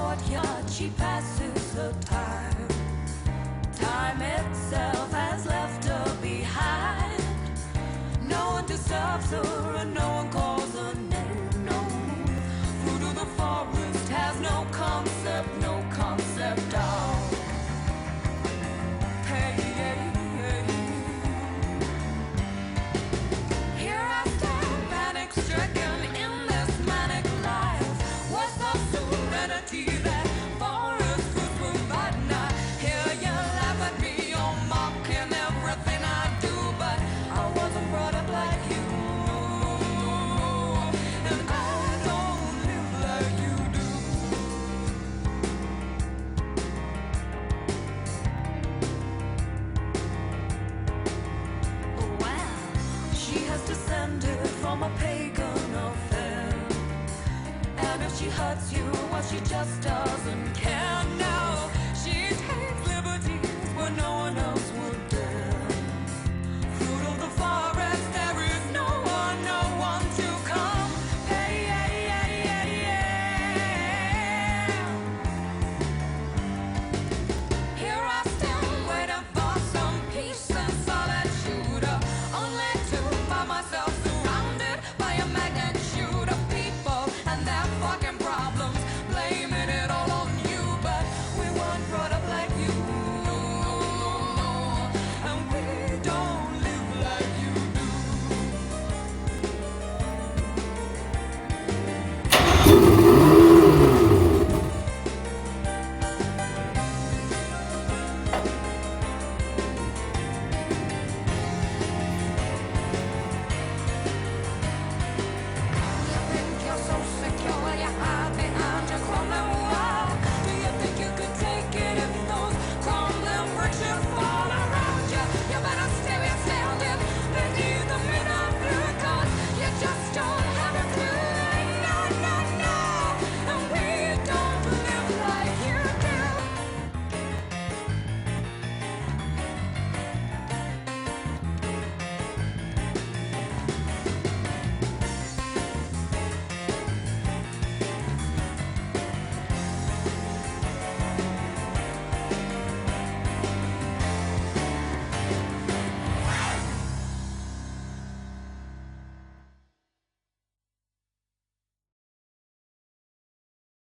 courtyard she passes her time. Time itself has left her behind. No one disturbs her and no one calls her name. No, fruit of the forest has no concept of pain. Here I stand, panic-stricken in this manic life. What's the serenity that forest could provide? And I hear you laugh at me, you're mocking everything I do, but I wasn't brought up like you, and I don't live like you do. Well, she has descended from a pagan affair, and if she hurts you, well, she just doesn't care now.